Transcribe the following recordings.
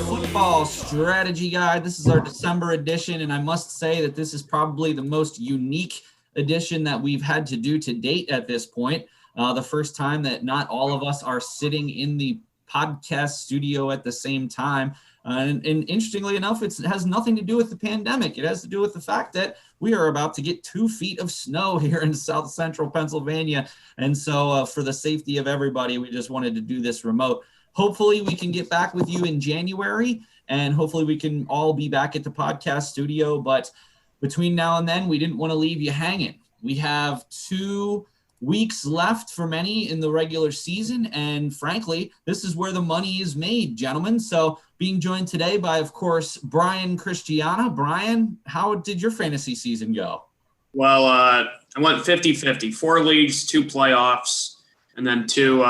Football Strategy Guide. This is our December edition, and I must say that this is probably the most unique edition that we've had to do to date at this point. The first time that not all of us are sitting in the podcast studio at the same time. And interestingly enough, it has nothing to do with the pandemic. It has to do with the fact that we are about to get 2 feet of snow here in South Central Pennsylvania. And so for the safety of everybody, we just wanted to do this remote. Hopefully we can get back with you in January, and hopefully we can all be back at the podcast studio. But between now and then, we didn't want to leave you hanging. We have 2 weeks left for many in the regular season, and frankly, this is where the money is made, gentlemen. So being joined today by, of course, Brian Christiana. Brian, how did your fantasy season go? Well, I went 50-50, 4 leagues, 2 playoffs, and then 2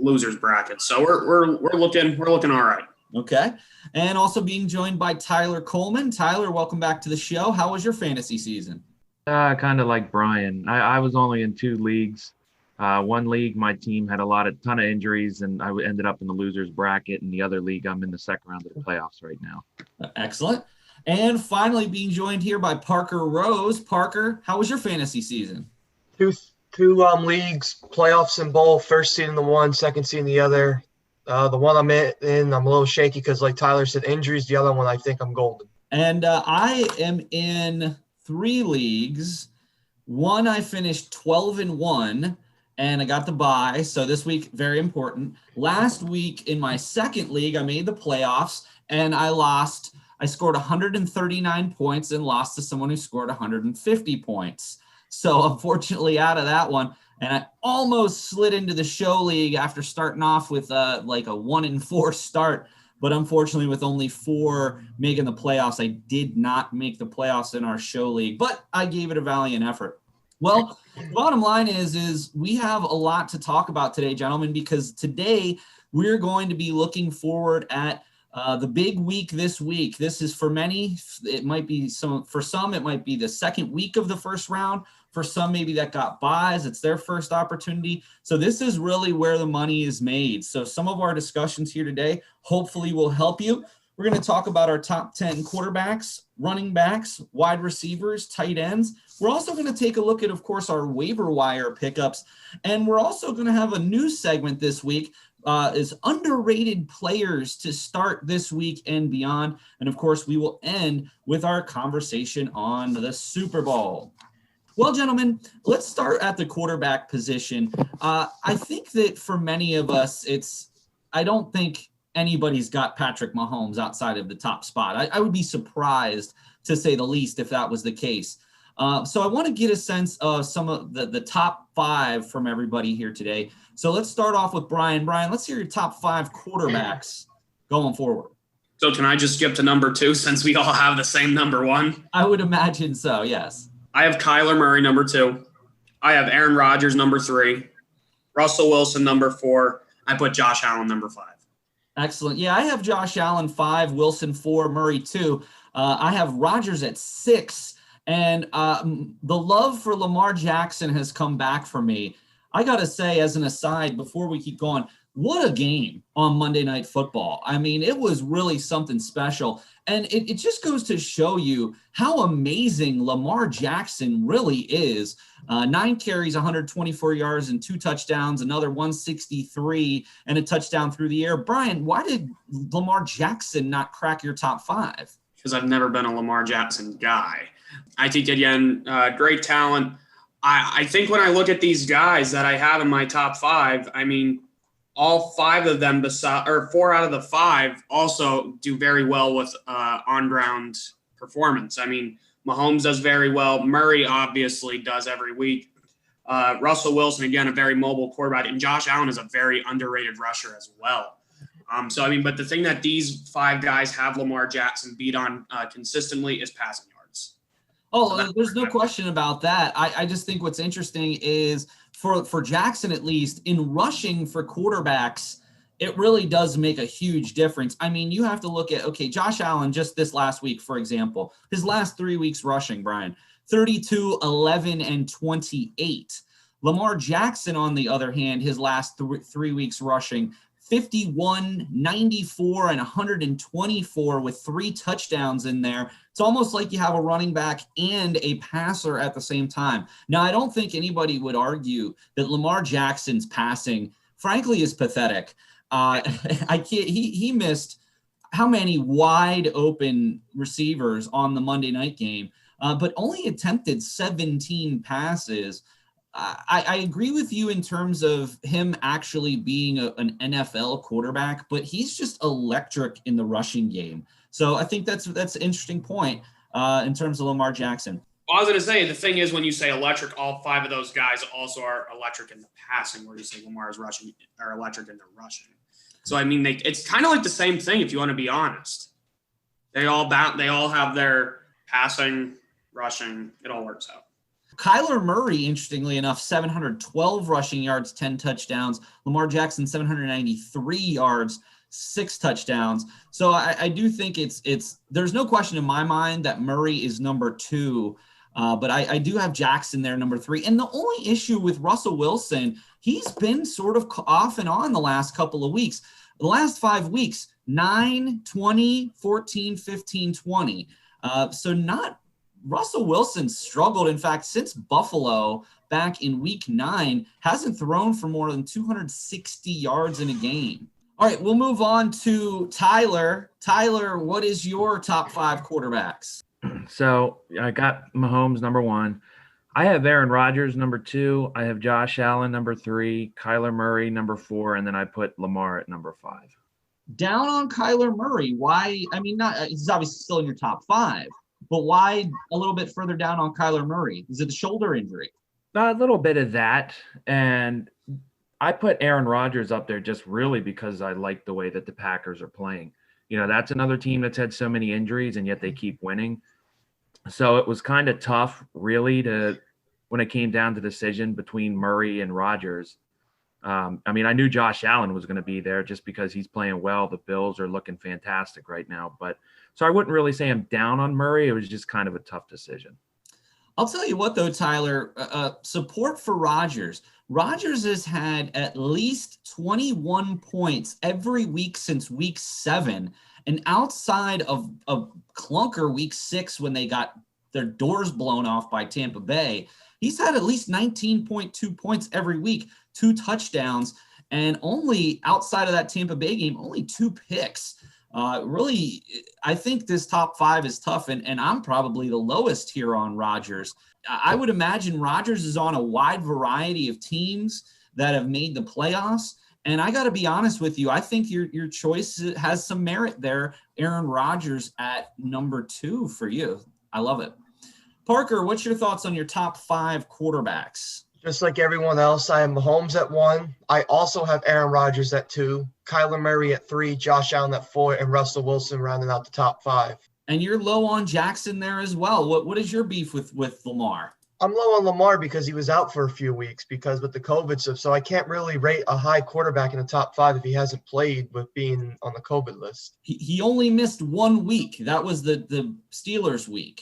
losers brackets. So we're looking all right. Okay. And also being joined by Tyler Coleman. Tyler, welcome back to the show. How was your fantasy season? Kind of like Brian. I was only in 2 leagues. One league, my team had a ton of injuries, and I ended up in the losers bracket. In the other league, I'm in the second round of the playoffs right now. Excellent. And finally being joined here by Parker Rose. Parker, how was your fantasy season? Two leagues, playoffs in both. First seed in the one, second seed in the other. The one I'm in, I'm a little shaky because, like Tyler said, injuries. The other one, I think I'm golden. And I am in 3 leagues. One, I finished 12-1, and I got the bye. So this week, very important. Last week in my second league, I made the playoffs, and I lost. I scored 139 points and lost to someone who scored 150 points. So unfortunately out of that one, and I almost slid into the show league after starting off with like a 1-4 start. But unfortunately, with only 4 making the playoffs, I did not make the playoffs in our show league, but I gave it a valiant effort. Well, bottom line is we have a lot to talk about today, gentlemen, because today we're going to be looking forward at the big week this week. This is for many, it might be for some, it might be the second week of the first round. For some, maybe that got buys. It's their first opportunity. So this is really where the money is made. So some of our discussions here today hopefully will help you. We're going to talk about our top 10 quarterbacks, running backs, wide receivers, tight ends. We're also going to take a look at, of course, our waiver wire pickups. And we're also going to have a new segment this week is underrated players to start this week and beyond. And, of course, we will end with our conversation on the Super Bowl. Well, gentlemen, let's start at the quarterback position. I think that for many of us, I don't think anybody's got Patrick Mahomes outside of the top spot. I would be surprised, to say the least, if that was the case. So I want to get a sense of some of the top 5 from everybody here today. So let's start off with Brian. Brian, let's hear your top 5 quarterbacks going forward. So can I just skip to number 2 since we all have the same number 1? I would imagine so, yes. I have Kyler Murray, number 2. I have Aaron Rodgers, number 3. Russell Wilson, number 4. I put Josh Allen, number 5. Excellent. Yeah, I have Josh Allen 5, Wilson 4, Murray 2. I have Rodgers at 6. And the love for Lamar Jackson has come back for me. I got to say, as an aside, before we keep going, what a game on Monday Night Football. I mean, it was really something special. And it just goes to show you how amazing Lamar Jackson really is. 9 carries, 124 yards, and 2 touchdowns, another 163, and a touchdown through the air. Brian, why did Lamar Jackson not crack your top 5? Because I've never been a Lamar Jackson guy. I think, again, great talent. I think when I look at these guys that I have in my top 5, I mean, all 5 of them, 4 out of the 5, also do very well with on-ground performance. I mean, Mahomes does very well. Murray obviously does every week. Russell Wilson, again, a very mobile quarterback. And Josh Allen is a very underrated rusher as well. But the thing that these 5 guys have Lamar Jackson beat on consistently is passing yards. Oh, there's no question about that. I just think what's interesting is for Jackson, at least, in rushing for quarterbacks, it really does make a huge difference. I mean, you have to look at, okay, Josh Allen just this last week, for example, his last 3 weeks rushing, Brian, 32, 11, and 28. Lamar Jackson, on the other hand, his last 3 weeks rushing, 51, 94, and 124 with 3 touchdowns in there. It's almost like you have a running back and a passer at the same time. Now, I don't think anybody would argue that Lamar Jackson's passing, frankly, is pathetic. He missed how many wide open receivers on the Monday night game, but only attempted 17 passes. I agree with you in terms of him actually being an NFL quarterback, but he's just electric in the rushing game. So I think that's an interesting point in terms of Lamar Jackson. Well, I was going to say, the thing is, when you say electric, all 5 of those guys also are electric in the passing, where you say Lamar is rushing or electric in the rushing. So, I mean, it's kind of like the same thing, if you want to be honest. They all have their passing, rushing. It all works out. Kyler Murray, interestingly enough, 712 rushing yards, 10 touchdowns. Lamar Jackson, 793 yards, 6 touchdowns. So I do think there's no question in my mind that Murray is number 2. But I do have Jackson there, number 3. And the only issue with Russell Wilson, he's been sort of off and on the last couple of weeks. The last 5 weeks, 9, 20, 14, 15, 20. Russell Wilson struggled. In fact, since Buffalo back in week 9, hasn't thrown for more than 260 yards in a game. All right, we'll move on to Tyler. Tyler, what is your top 5 quarterbacks? So I got Mahomes number 1. I have Aaron Rodgers number 2. I have Josh Allen number 3, Kyler Murray number 4, and then I put Lamar at number 5. Down on Kyler Murray. Why? I mean, he's obviously still in your top 5, but why a little bit further down on Kyler Murray? Is it a shoulder injury? A little bit of that, and I put Aaron Rodgers up there just really because I like the way that the Packers are playing. You know, that's another team that's had so many injuries, and yet they keep winning. So it was kind of tough, really, when it came down to the decision between Murray and Rodgers. I mean, I knew Josh Allen was going to be there just because he's playing well. The Bills are looking fantastic right now. So I wouldn't really say I'm down on Murray. It was just kind of a tough decision. I'll tell you what, though, Tyler, support for Rodgers. Rodgers has had at least 21 points every week since week 7. And outside of clunker week 6 when they got their doors blown off by Tampa Bay, he's had at least 19.2 points every week, 2 touchdowns, and only outside of that Tampa Bay game, only 2 picks. Really, I think this top 5 is tough, and I'm probably the lowest here on Rodgers. I would imagine Rodgers is on a wide variety of teams that have made the playoffs. And I got to be honest with you, I think your choice has some merit there. Aaron Rodgers at number 2 for you. I love it. Parker, what's your thoughts on your top 5 quarterbacks? Just like everyone else, I have Mahomes at 1. I also have Aaron Rodgers at 2, Kyler Murray at 3, Josh Allen at 4, and Russell Wilson rounding out the top 5. And you're low on Jackson there as well. What is your beef with Lamar? I'm low on Lamar because he was out for a few weeks because with the COVID stuff. So I can't really rate a high quarterback in the top 5 if he hasn't played with being on the COVID list. He only missed 1 week. That was the Steelers week.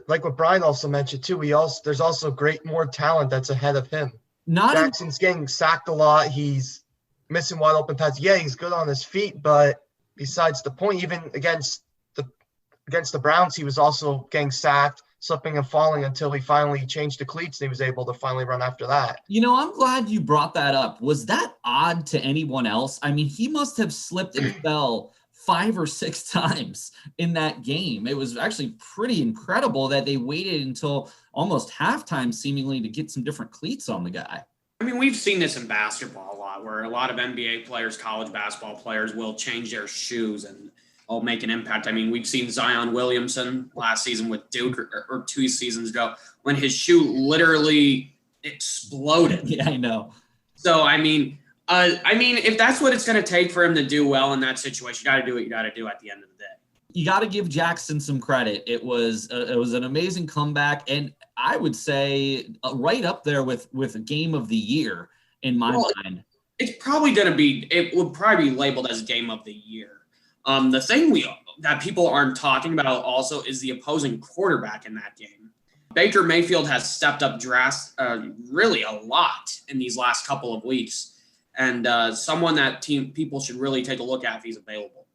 Like what Brian also mentioned too, there's also more talent that's ahead of him. Jackson's getting sacked a lot. He's missing wide open passes. Yeah, he's good on his feet, but besides the point, even against the Browns, he was also getting sacked, slipping and falling until he finally changed the cleats and he was able to finally run after that. You know, I'm glad you brought that up. Was that odd to anyone else? I mean, he must have slipped and fell 5 or 6 times in that game. It was actually pretty incredible that they waited until almost halftime seemingly to get some different cleats on the guy. I mean, we've seen this in basketball a lot, where a lot of NBA players, college basketball players will change their shoes and will make an impact. I mean, we've seen Zion Williamson last season with Duke or 2 seasons ago when his shoe literally exploded. Yeah, I know. So, I mean, if that's what it's going to take for him to do well in that situation, you got to do what you got to do at the end of the day. You got to give Jackson some credit. It was an amazing comeback, and I would say right up there with a game of the year in my mind. It would probably be labeled as game of the year. The thing that people aren't talking about also is the opposing quarterback in that game. Baker Mayfield has stepped up really a lot in these last couple of weeks. and someone that people should really take a look at if he's available.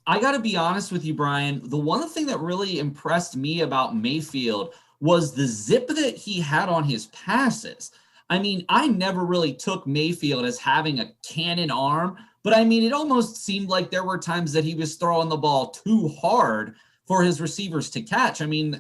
I got to be honest with you, Brian. The one thing that really impressed me about Mayfield was the zip that he had on his passes. I mean, I never really took Mayfield as having a cannon arm, but I mean, it almost seemed like there were times that he was throwing the ball too hard for his receivers to catch. I mean,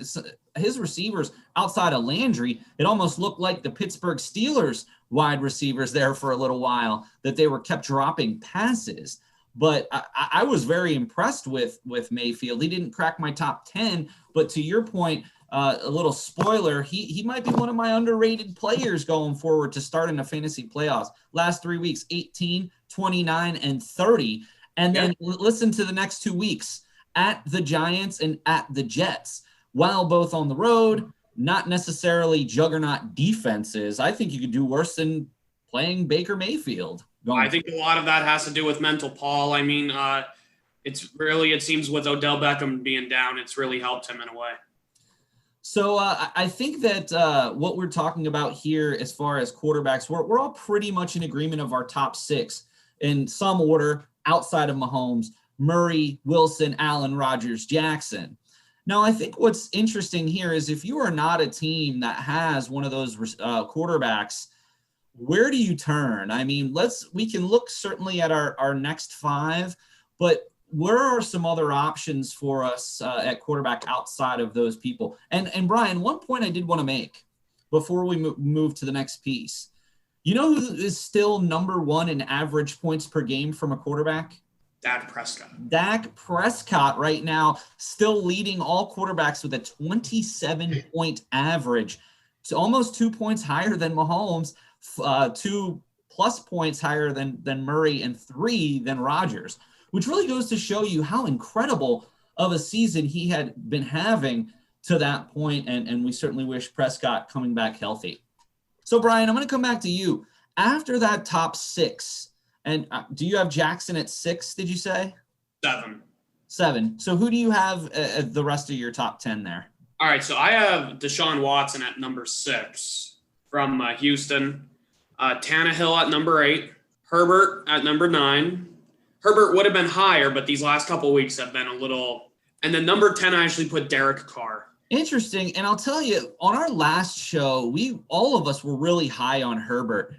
his receivers outside of Landry, it almost looked like the Pittsburgh Steelers wide receivers there for a little while, that they were kept dropping passes. But I was very impressed with Mayfield. He didn't crack my top 10, but to your point, a little spoiler, he might be one of my underrated players going forward to start in the fantasy playoffs. Last 3 weeks, 18, 29, and 30. And then listen to the next 2 weeks, at the Giants and at the Jets. While both on the road, not necessarily juggernaut defenses, I think you could do worse than playing Baker Mayfield. I think a lot of that has to do with mental, Paul. I mean, it seems with Odell Beckham being down, it's really helped him in a way. So I think that what we're talking about here as far as quarterbacks, we're all pretty much in agreement of our top 6 in some order outside of Mahomes: Murray, Wilson, Allen, Rodgers, Jackson. Now, I think what's interesting here is if you are not a team that has one of those quarterbacks, where do you turn? I mean, we can look certainly at our next 5, but where are some other options for us at quarterback outside of those people? And Brian, one point I did want to make before we move to the next piece. You know who is still number 1 in average points per game from a quarterback? Dak Prescott. Dak Prescott right now still leading all quarterbacks with a 27-point average. It's almost 2 points higher than Mahomes, 2+ points higher than Murray, and 3 than Rodgers, which really goes to show you how incredible of a season he had been having to that point. And we certainly wish Prescott coming back healthy. So, Brian, I'm going to come back to you. After that top 6, and do you have Jackson at 6, did you say? 7. So who do you have the rest of your top 10 there? All right, so I have Deshaun Watson at number 6 from Houston. Tannehill at number 8. Herbert at number 9. Herbert would have been higher, but these last couple of weeks have been a little – and then number 10, I actually put Derek Carr. Interesting. And I'll tell you, on our last show, all of us were really high on Herbert.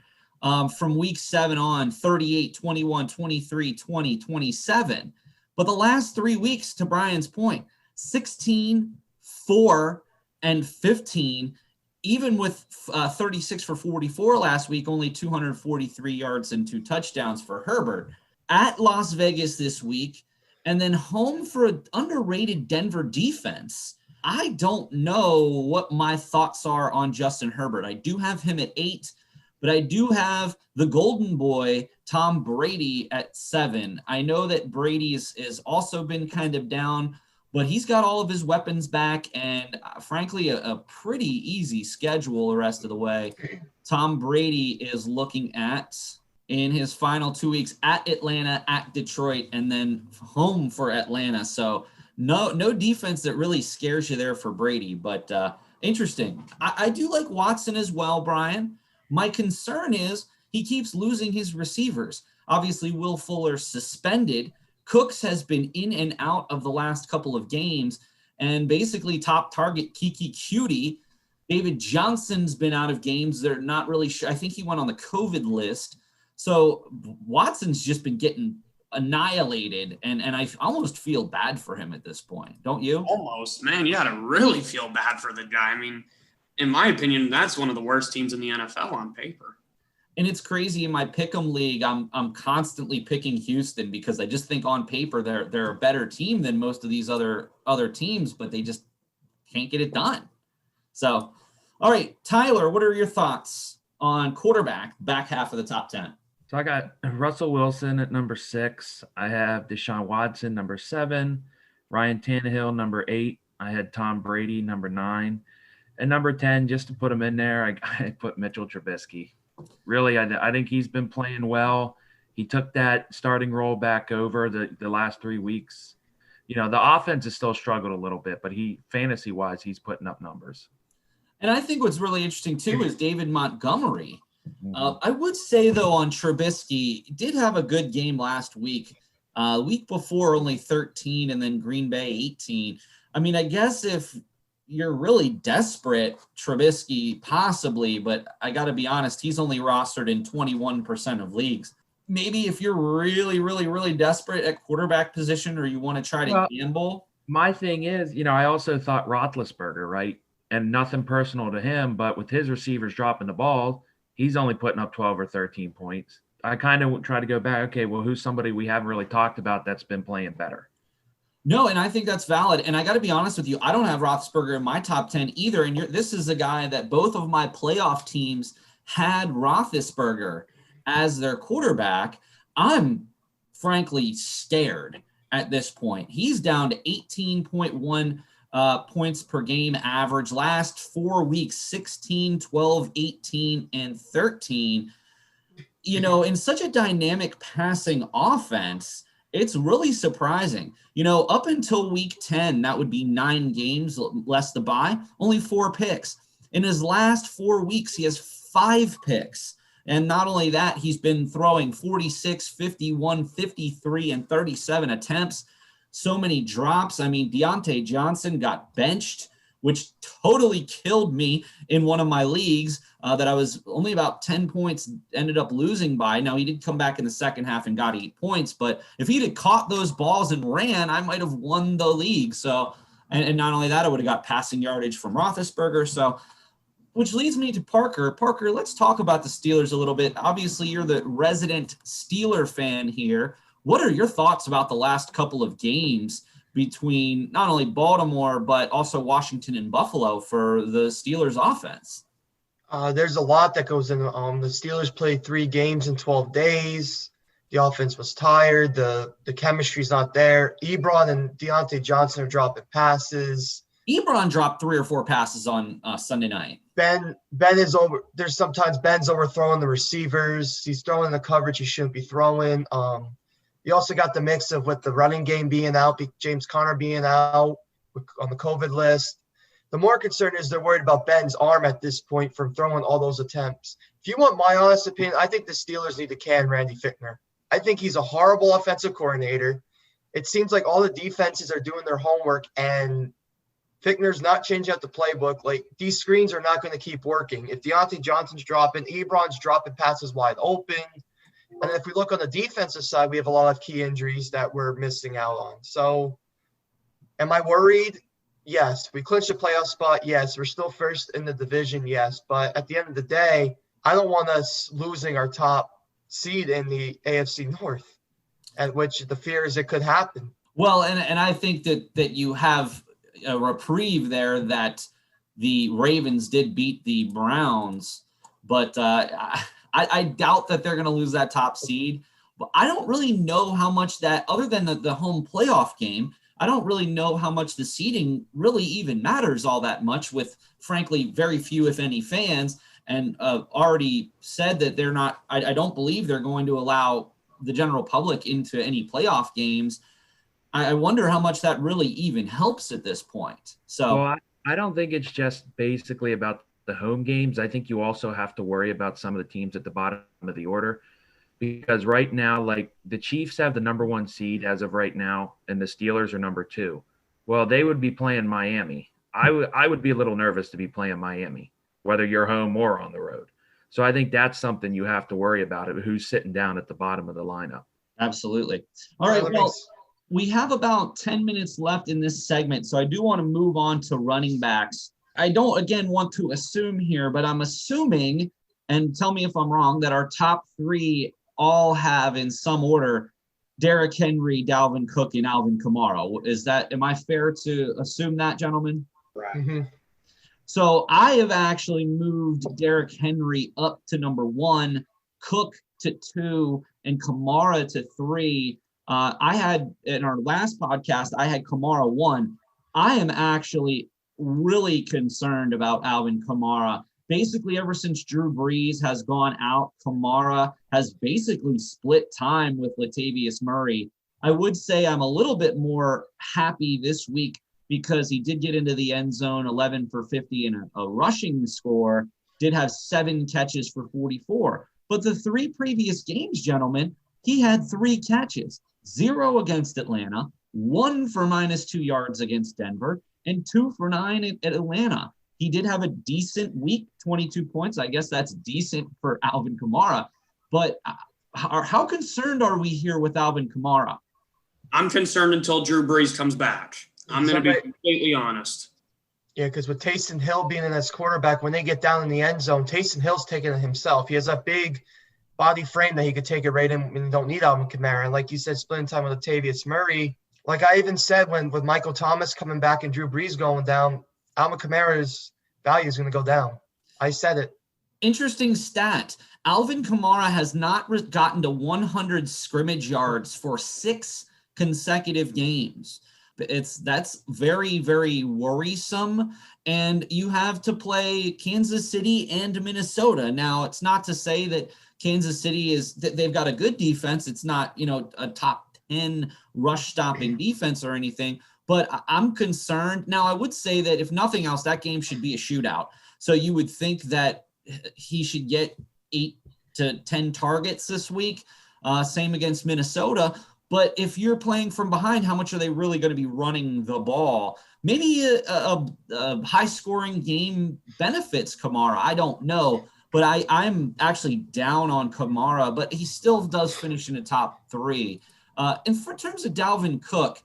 From week 7 on, 38, 21, 23, 20, 27. But the last 3 weeks, to Brian's point, 16, 4, and 15, even with 36 for 44 last week, only 243 yards and 2 touchdowns for Herbert. At Las Vegas this week, and then home for an underrated Denver defense. I don't know what my thoughts are on Justin Herbert. I do have him at 8. But I do have the golden boy, Tom Brady, at 7. I know that Brady has also been kind of down, but he's got all of his weapons back and, frankly, a pretty easy schedule the rest of the way. Tom Brady is looking at, in his final 2 weeks, at Atlanta, at Detroit, and then home for Atlanta. So no defense that really scares you there for Brady, but interesting. I do like Watson as well, Brian. My concern is he keeps losing his receivers. Obviously, Will Fuller suspended. Cooks has been in and out of the last couple of games, and basically top target Kiki Cutie. David Johnson's been out of games. They're not really sure. I think he went on the COVID list. So Watson's just been getting annihilated, and I almost feel bad for him at this point. Don't you? Almost. Man, you got to really feel bad for the guy. I mean, in my opinion, that's one of the worst teams in the NFL on paper. And it's crazy. In my pick'em league, I'm constantly picking Houston because I just think on paper they're a better team than most of these other teams, but they just can't get it done. So, all right, Tyler, what are your thoughts on quarterback back half of the top 10? So I got Russell Wilson at number 6. I have Deshaun Watson, number 7. Ryan Tannehill, number 8. I had Tom Brady, number 9. And number 10, just to put him in there, I put Mitchell Trubisky. Really, I think he's been playing well. He took that starting role back over the last 3 weeks. You know, the offense has still struggled a little bit, but fantasy-wise, he's putting up numbers. And I think what's really interesting, too, is David Montgomery. I would say, though, on Trubisky, did have a good game last week. Week before, only 13, and then Green Bay 18. I mean, I guess if you're really desperate, Trubisky possibly, but I got to be honest, he's only rostered in 21% of leagues. Maybe if you're really, really, really desperate at quarterback position, or you want to try to gamble. My thing is, I also thought Roethlisberger, right? And nothing personal to him, but with his receivers dropping the ball, he's only putting up 12 or 13 points. I kind of try to go back, okay, well, who's somebody we haven't really talked about that's been playing better? No, and I think that's valid. And I got to be honest with you, I don't have Roethlisberger in my top 10 either. And this is a guy that both of my playoff teams had Roethlisberger as their quarterback. I'm frankly scared at this point. He's down to 18.1 points per game average. Last 4 weeks, 16, 12, 18, and 13. In such a dynamic passing offense, it's really surprising. Up until week 10, that would be 9 games less the bye, only 4 picks. In his last 4 weeks, he has 5 picks. And not only that, he's been throwing 46, 51, 53, and 37 attempts. So many drops. I mean, Deontay Johnson got benched, which totally killed me in one of my leagues that I was only about 10 points ended up losing by. Now, he did come back in the second half and got 8 points, but if he'd have caught those balls and ran, I might have won the league. So, and not only that, I would have got passing yardage from Roethlisberger. So, which leads me to Parker. Parker, let's talk about the Steelers a little bit. Obviously, you're the resident Steeler fan here. What are your thoughts about the last couple of games between not only Baltimore, but also Washington and Buffalo for the Steelers offense? There's a lot that goes in. The Steelers played 3 games in 12 days. The offense was tired. The chemistry's not there. Ebron and Deontay Johnson are dropping passes. Ebron dropped 3 or 4 passes on Sunday night. Ben is over. There's sometimes Ben's overthrowing the receivers. He's throwing the coverage he shouldn't be throwing. You also got the mix of with the running game being out, James Conner being out on the COVID list. The more concern is they're worried about Ben's arm at this point from throwing all those attempts. If you want my honest opinion, I think the Steelers need to can Randy Fichtner. I think he's a horrible offensive coordinator. It seems like all the defenses are doing their homework and Fichtner's not changing out the playbook. Like, these screens are not going to keep working. If Deontay Johnson's dropping, Ebron's dropping passes wide open. And if we look on the defensive side, we have a lot of key injuries that we're missing out on. So am I worried? Yes. We clinched a playoff spot. Yes. We're still first in the division. Yes. But at the end of the day, I don't want us losing our top seed in the AFC North, at which the fear is it could happen. Well, and I think that you have a reprieve there that the Ravens did beat the Browns, but I doubt that they're going to lose that top seed. But I don't really know how much that, other than the home playoff game, I don't really know how much the seeding really even matters all that much with, frankly, very few, if any, fans. And already said that they're not, I don't believe they're going to allow the general public into any playoff games. I wonder how much that really even helps at this point. So well, I don't think it's just basically about the home games. I think you also have to worry about some of the teams at the bottom of the order, because right now, like, the Chiefs have the number 1 seed as of right now, and the Steelers are number 2. Well, they would be playing Miami. I would be a little nervous to be playing Miami, whether you're home or on the road. So I think that's something you have to worry about, who's sitting down at the bottom of the lineup. Absolutely. All right. Well, we have about 10 minutes left in this segment, so I do want to move on to running backs. I don't, again, want to assume here, but I'm assuming, and tell me if I'm wrong, that our top 3 all have in some order Derrick Henry, Dalvin Cook, and Alvin Kamara. Am I fair to assume that, gentlemen? Right. Mm-hmm. So I have actually moved Derrick Henry up to number 1, Cook to 2, and Kamara to 3. I had, in our last podcast, I had Kamara 1. I am actually really concerned about Alvin Kamara. Basically, ever since Drew Brees has gone out, Kamara has basically split time with Latavius Murray. I would say I'm a little bit more happy this week because he did get into the end zone, 11 for 50 and a rushing score. did have 7 catches for 44. But the 3 previous games, gentlemen, he had 3 catches, 0 against Atlanta, 1 for -2 yards against Denver, and 2 for 9 at Atlanta. He did have a decent week, 22 points. I guess that's decent for Alvin Kamara. But how concerned are we here with Alvin Kamara? I'm concerned until Drew Brees comes back. I'm going to be completely honest. Yeah, because with Taysom Hill being in as quarterback, when they get down in the end zone, Taysom Hill's taking it himself. He has a big body frame that he could take it right in and don't need Alvin Kamara. And like you said, splitting time with Latavius Murray. Like I even said, with Michael Thomas coming back and Drew Brees going down, Alvin Kamara's value is going to go down. I said it. Interesting stat. Alvin Kamara has not gotten to 100 scrimmage yards for 6 consecutive games. That's very, very worrisome. And you have to play Kansas City and Minnesota. Now, it's not to say that Kansas City they've got a good defense. It's not, a top 10 rush stopping defense or anything, but I'm concerned. Now, I would say that if nothing else, that game should be a shootout. So you would think that he should get 8 to 10 targets this week. Same against Minnesota. But if you're playing from behind, how much are they really going to be running the ball? Maybe a high-scoring game benefits Kamara. I don't know. But I'm actually down on Kamara, but he still does finish in the top 3. And for terms of Dalvin Cook,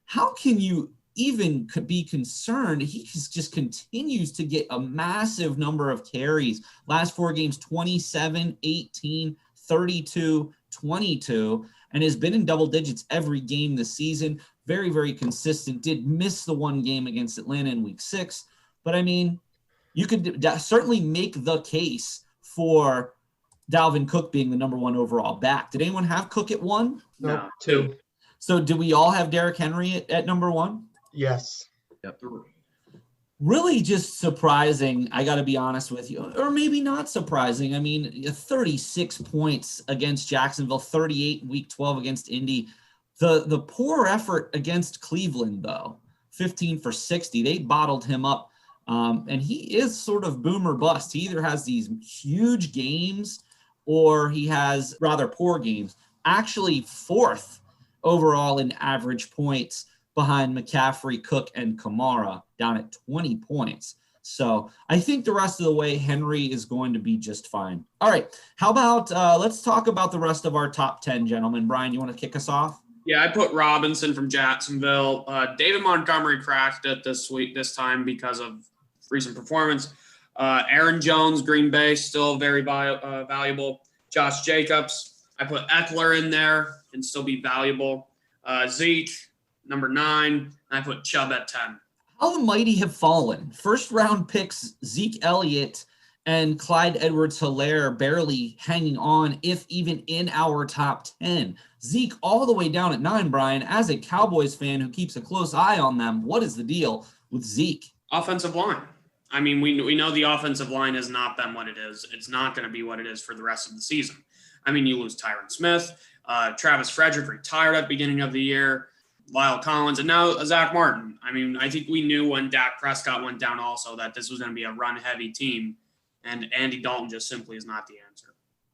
how can you even be concerned? He just continues to get a massive number of carries. Last 4 games, 27, 18, 32, 22. And has been in double digits every game this season. Very, very consistent. Did miss the 1 game against Atlanta in week 6. But, I mean, you could certainly make the case for Dalvin Cook being the number 1 overall back. Did anyone have Cook at 1? No, 2. So do we all have Derrick Henry at number 1? Yes. Yep. Really just surprising, I got to be honest with you, or maybe not surprising. I mean, 36 points against Jacksonville, 38 week 12 against Indy. The poor effort against Cleveland, though, 15 for 60. They bottled him up, and he is sort of boom or bust. He either has these huge games or he has rather poor games. Actually, 4th overall in average points behind McCaffrey, Cook, and Kamara, down at 20 points. So I think the rest of the way, Henry is going to be just fine. All right. How about let's talk about the rest of our top 10, gentlemen. Brian, you want to kick us off? Yeah, I put Robinson from Jacksonville. David Montgomery cracked it this time because of recent performance. Aaron Jones, Green Bay, still very valuable. Josh Jacobs, I put Eckler in there and still be valuable. Zeke, number 9, and I put Chubb at 10. How the mighty have fallen. First-round picks Zeke Elliott and Clyde Edwards-Helaire barely hanging on, if even in our top 10. Zeke all the way down at 9, Brian. As a Cowboys fan who keeps a close eye on them, what is the deal with Zeke? Offensive line. I mean, we know the offensive line has not been what it is. It's not going to be what it is for the rest of the season. I mean, you lose Tyron Smith. Travis Frederick retired at the beginning of the year. Lyle Collins, and now Zach Martin. I mean, I think we knew when Dak Prescott went down also that this was going to be a run-heavy team, and Andy Dalton just simply is not the answer.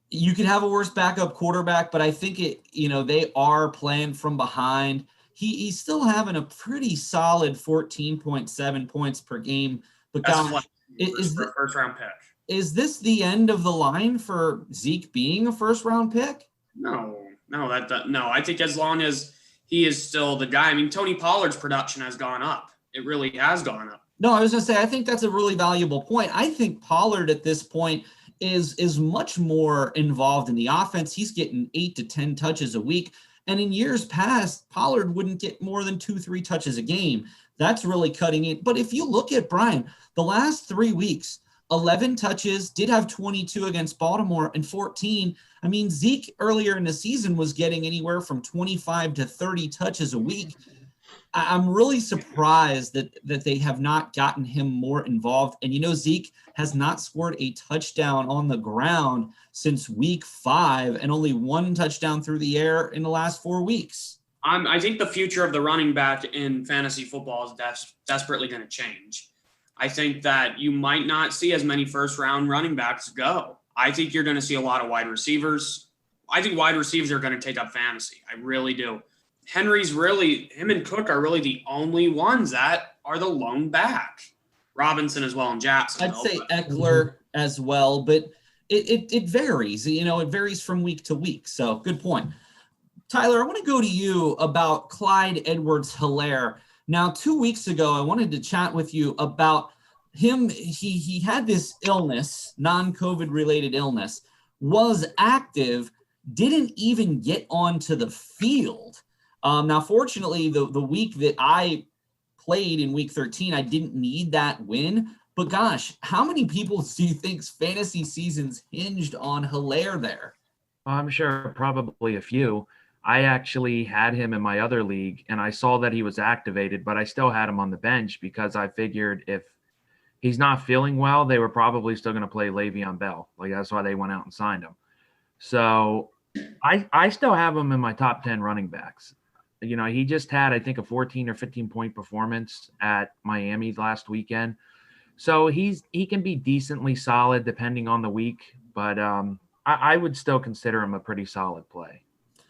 You could have a worse backup quarterback, but I think they are playing from behind. He's still having a pretty solid 14.7 points per game. But gosh, is the first-round pick. Is this the end of the line for Zeke being a first-round pick? No. I think as long as he is still the guy. I mean, Tony Pollard's production has gone up. It really has gone up. No, I was going to say, I think that's a really valuable point. I think Pollard at this point is much more involved in the offense. He's getting 8 to 10 touches a week. And in years past, Pollard wouldn't get more than 2-3 touches a game. That's really cutting it. But if you look at Brian, the last 3 weeks, 11 touches, did have 22 against Baltimore and 14. I mean, Zeke earlier in the season was getting anywhere from 25 to 30 touches a week. I'm really surprised that they have not gotten him more involved. And, Zeke has not scored a touchdown on the ground since week 5 and only 1 touchdown through the air in the last 4 weeks. I think the future of the running back in fantasy football is desperately going to change. I think that you might not see as many first-round running backs go. I think you're going to see a lot of wide receivers. I think wide receivers are going to take up fantasy. I really do. Him and Cook are really the only ones that are the lone back. Robinson as well and Jackson. I'd say Eckler as well, but it varies. It varies from week to week. So good point. Tyler, I want to go to you about Clyde Edwards-Helaire. Now, 2 weeks ago, I wanted to chat with you about him. He had this illness, non-COVID related illness, was active, didn't even get onto the field. Now, fortunately, the week that I played in week 13, I didn't need that win. But gosh, how many people do you think's fantasy seasons hinged on Helaire there? I'm sure probably a few. I actually had him in my other league, and I saw that he was activated, but I still had him on the bench because I figured if he's not feeling well, they were probably still going to play Le'Veon Bell. Like, that's why they went out and signed him. So I still have him in my top 10 running backs. He just had, I think, a 14 or 15 point performance at Miami last weekend. So he can be decently solid depending on the week, but I would still consider him a pretty solid play.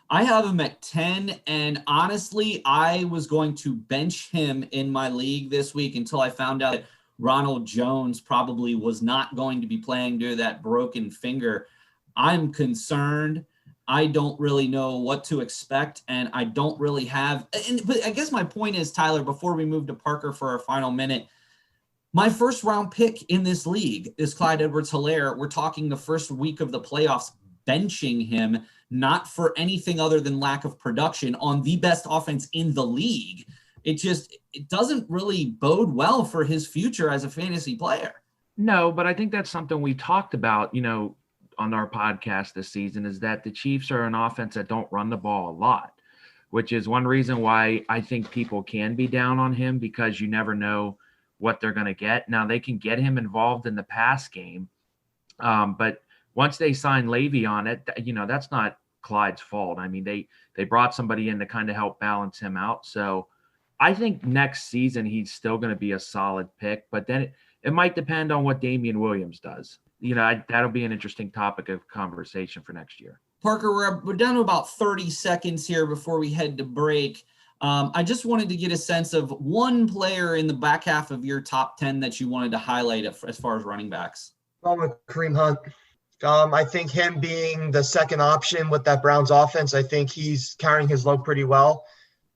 I have him at 10, and honestly, I was going to bench him in my league this week until I found out that Ronald Jones probably was not going to be playing due to that broken finger. I'm concerned. I don't really know what to expect, and I don't really have – but I guess my point is, Tyler, before we move to Parker for our final minute, my first-round pick in this league is Clyde Edwards-Helaire. We're talking the first week of the playoffs, benching him, not for anything other than lack of production on the best offense in the league. It doesn't really bode well for his future as a fantasy player. No, but I think that's something we talked about, on our podcast this season, is that the Chiefs are an offense that don't run the ball a lot, which is one reason why I think people can be down on him, because you never know what they're going to get. Now, they can get him involved in the pass game, but once they sign Le'Veon, that's not Clyde's fault. I mean, they brought somebody in to kind of help balance him out. So I think next season he's still going to be a solid pick, but then it might depend on what Damian Williams does. That'll be an interesting topic of conversation for next year. Parker, we're down to about 30 seconds here before we head to break. I just wanted to get a sense of one player in the back half of your top 10 that you wanted to highlight as far as running backs. With Kareem Hunt. I think him being the second option with that Browns offense, I think he's carrying his load pretty well.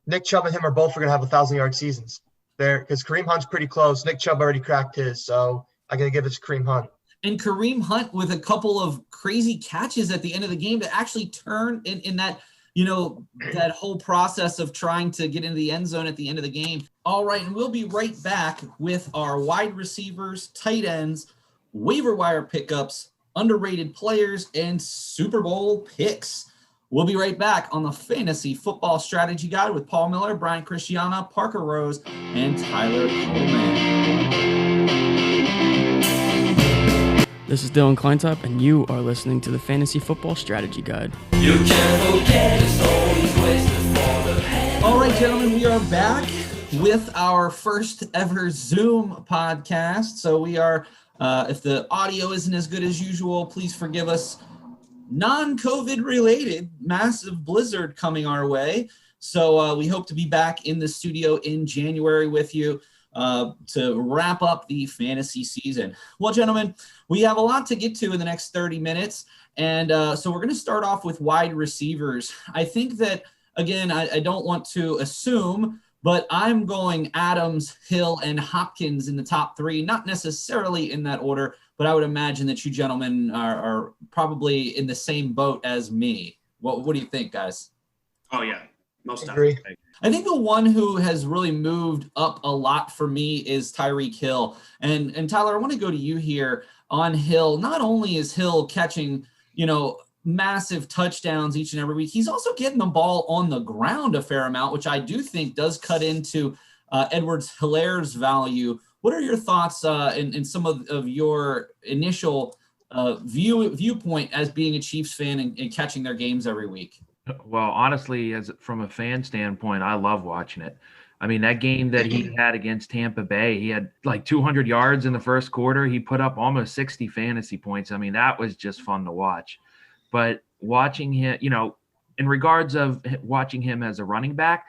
Nick Chubb and him are both going to have 1,000-yard seasons there, because Kareem Hunt's pretty close. Nick Chubb already cracked his, so I got to give it to Kareem Hunt. And Kareem Hunt with a couple of crazy catches at the end of the game to actually turn in that, that whole process of trying to get into the end zone at the end of the game. All right, and we'll be right back with our wide receivers, tight ends, waiver wire pickups, underrated players, and Super Bowl picks. We'll be right back on the Fantasy Football Strategy Guide with Paul Miller, Brian Christiana, Parker Rose, and Tyler Coleman. This is Dylan Kleintop, and you are listening to the Fantasy Football Strategy Guide. You can't forget it's always wasted for the hand. All right, gentlemen, we are back with our first ever Zoom podcast. So we are, if the audio isn't as good as usual, please forgive us. Non-COVID related, massive blizzard coming our way. So we hope to be back in the studio in January with you to wrap up the fantasy season. Well, gentlemen, we have a lot to get to in the next 30 minutes. And so we're going to start off with wide receivers. I think that, again, I don't want to assume, but I'm going Adams, Hill, and Hopkins in the top three, not necessarily in that order, but I would imagine that you gentlemen are probably in the same boat as me. What do you think, guys? Oh, yeah. Most definitely. I think the one who has really moved up a lot for me is Tyreek Hill. And Tyler, I want to go to you here on Hill. Not only is Hill catching, massive touchdowns each and every week, he's also getting the ball on the ground a fair amount, which I do think does cut into Edwards-Helaire's value. What are your thoughts in some of your initial viewpoint as being a Chiefs fan and catching their games every week? Well, honestly, from a fan standpoint, I love watching it. I mean, that game that he had against Tampa Bay, he had like 200 yards in the first quarter. He put up almost 60 fantasy points. I mean, that was just fun to watch. But watching him, in regards of watching him as a running back,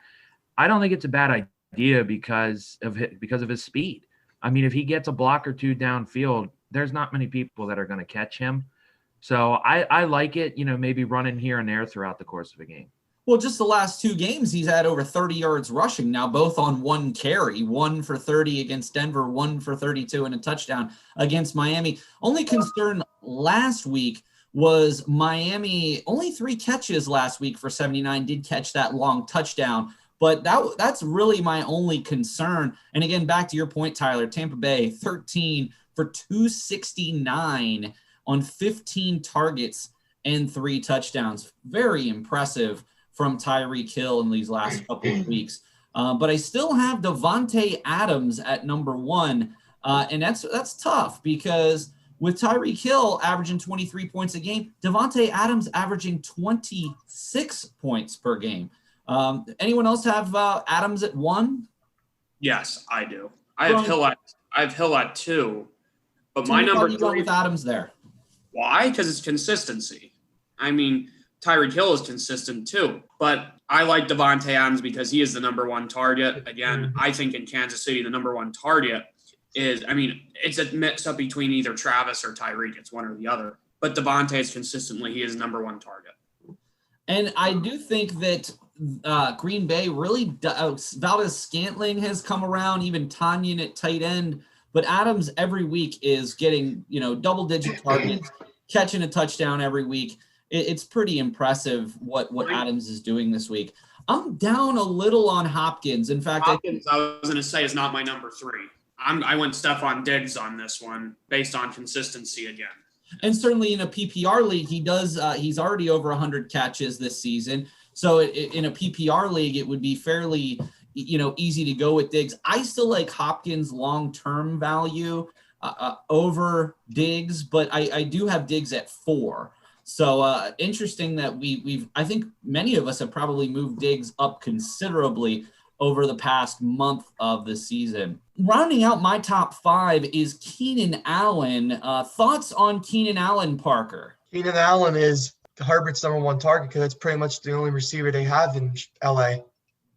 I don't think it's a bad idea because of his speed. I mean, if he gets a block or two downfield, there's not many people that are going to catch him. So I like it, maybe running here and there throughout the course of a game. Well, just the last 2 games, he's had over 30 yards rushing now, both on one carry, 1 for 30 against Denver, 1 for 32 and a touchdown against Miami. Only concern last week was Miami, only 3 catches last week for 79, did catch that long touchdown. But that's really my only concern. And again, back to your point, Tyler, Tampa Bay, 13 for 269 on 15 targets and 3 touchdowns. Very impressive from Tyreek Hill in these last couple of weeks. But I still have Davante Adams at number 1. And that's tough because with Tyreek Hill averaging 23 points a game, Davante Adams averaging 26 points per game. Anyone else have Adams at 1? Yes, I do. I have Hill at 2. But my number 3 with Adams there. Why? Because it's consistency. I mean, Tyreek Hill is consistent too, but I like Davante Adams because he is the number 1 target. Again, I think in Kansas City, the number 1 target is, it's a mix up between either Travis or Tyreek. It's one or the other. But Davante is consistently, he is number 1 target. And I do think that Green Bay really Valdez-Scantling has come around, even Tanyan at tight end. But Adams every week is getting, double-digit targets, catching a touchdown every week. It's pretty impressive what Adams is doing this week. I'm down a little on Hopkins. In fact, I was going to say is not my number 3. I went Stephon Diggs on this one based on consistency again. And certainly in a PPR league, he's already over 100 catches this season. So in a PPR league, it would be fairly, easy to go with Diggs. I still like Hopkins' long-term value over Diggs, but I do have Diggs at 4. So interesting that I think many of us have probably moved Diggs up considerably over the past month of the season. Rounding out my top 5 is Keenan Allen. Thoughts on Keenan Allen, Parker? Keenan Allen is Herbert's number 1 target because it's pretty much the only receiver they have in LA.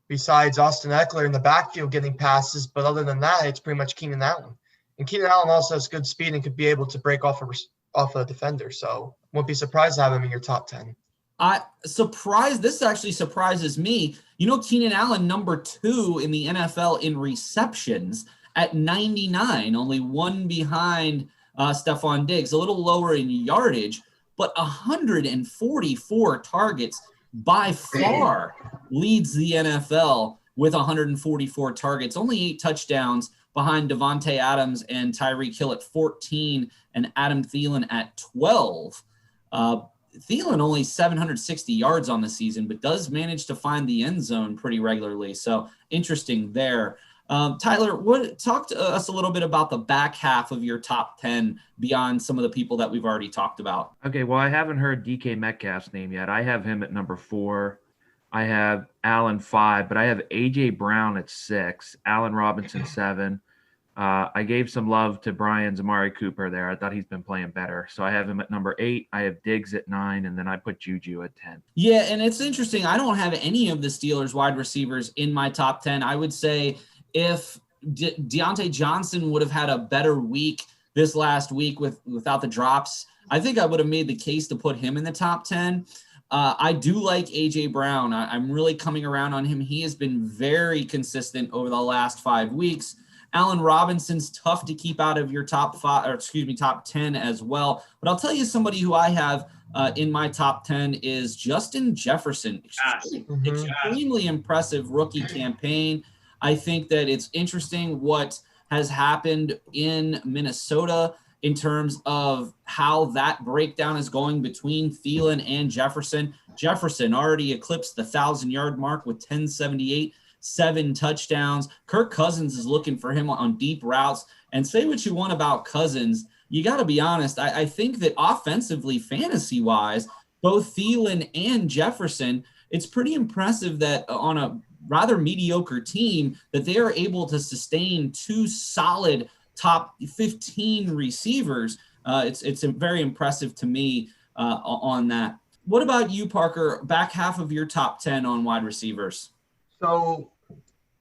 Besides Austin Eckler in the backfield getting passes, but other than that, it's pretty much Keenan Allen. And Keenan Allen also has good speed and could be able to break off a defender. So won't be surprised to have him in your top 10. This actually surprises me. Keenan Allen, number 2 in the NFL in receptions at 99, only 1 behind Stephon Diggs, a little lower in yardage, but 144 targets, by far leads the NFL with 144 targets, only 8 touchdowns behind Davante Adams and Tyreek Hill at 14 and Adam Thielen at 12. Thielen only 760 yards on the season, but does manage to find the end zone pretty regularly. So interesting there. Tyler, talk to us a little bit about the back half of your top 10 beyond some of the people that we've already talked about. Okay, well, I haven't heard DK Metcalf's name yet. I have him at number 4. I have Allen 5, but I have A.J. Brown at 6, Allen Robinson 7. I gave some love to Brian's Amari Cooper there. I thought he's been playing better. So I have him at number 8. I have Diggs at 9, and then I put Juju at 10. Yeah, and it's interesting. I don't have any of the Steelers wide receivers in my top 10. I would say if Deontay Johnson would have had a better week this last week without the drops, I think I would have made the case to put him in the top 10. I do like A.J. Brown. I'm really coming around on him. He has been very consistent over the last 5 weeks. Allen Robinson's tough to keep out of your top 10 as well. But I'll tell you somebody who I have in my top 10 is Justin Jefferson. Extremely impressive rookie campaign. I think that it's interesting what has happened in Minnesota in terms of how that breakdown is going between Thielen and Jefferson. Jefferson already eclipsed the 1,000-yard mark with 1078. 7 touchdowns. Kirk Cousins is looking for him on deep routes. And say what you want about Cousins, you got to be honest. I think that offensively, fantasy-wise, both Thielen and Jefferson, it's pretty impressive that on a rather mediocre team, that they are able to sustain 2 solid top 15 receivers. It's very impressive to me on that. What about you, Parker? Back half of your top 10 on wide receivers. So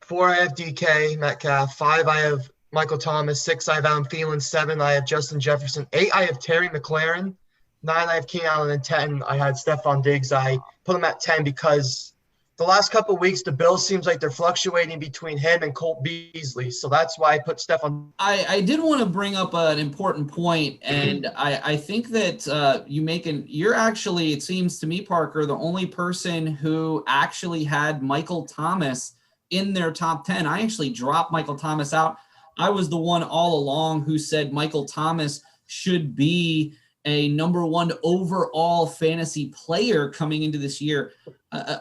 4, I have DK Metcalf. 5, I have Michael Thomas. 6, I have Adam Thielen. 7, I have Justin Jefferson. 8, I have Terry McLaurin. 9, I have Keenan Allen. And 10, I had Stephon Diggs. I put him at 10 because the last couple of weeks, the Bills seems like they're fluctuating between him and Colt Beasley. So that's why I put Stephon. I did want to bring up an important point, and I think that you're actually, it seems to me, Parker, the only person who actually had Michael Thomas in their top 10. I actually dropped Michael Thomas out. I was the one all along who said Michael Thomas should be a number 1 overall fantasy player coming into this year.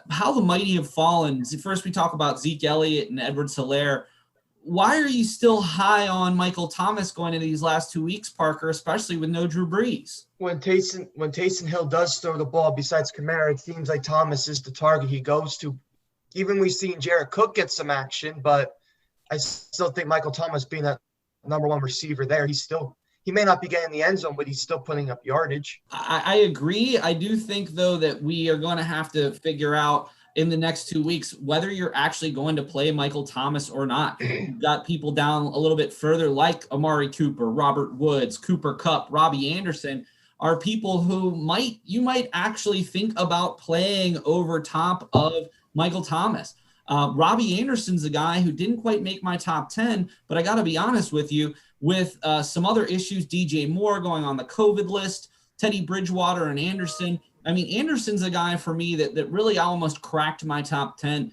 How the mighty have fallen. First, we talk about Zeke Elliott and Edwards-Helaire. Why are you still high on Michael Thomas going into these last 2 weeks, Parker, especially with no Drew Brees? When Taysom Hill does throw the ball, besides Kamara, it seems like Thomas is the target he goes to. Even we've seen Jared Cook get some action, but I still think Michael Thomas being that number 1 receiver there, he may not be getting in the end zone, but he's still putting up yardage. I agree. I do think, though, that we are going to have to figure out in the next 2 weeks whether you're actually going to play Michael Thomas or not. You've got people down a little bit further like Amari Cooper, Robert Woods, Cooper Kupp, Robbie Anderson are people who you might actually think about playing over top of Michael Thomas. Robbie Anderson's a guy who didn't quite make my top 10, but I got to be honest with you, with some other issues, DJ Moore going on the COVID list, Teddy Bridgewater and Anderson. I mean, Anderson's a guy for me that really almost cracked my top 10.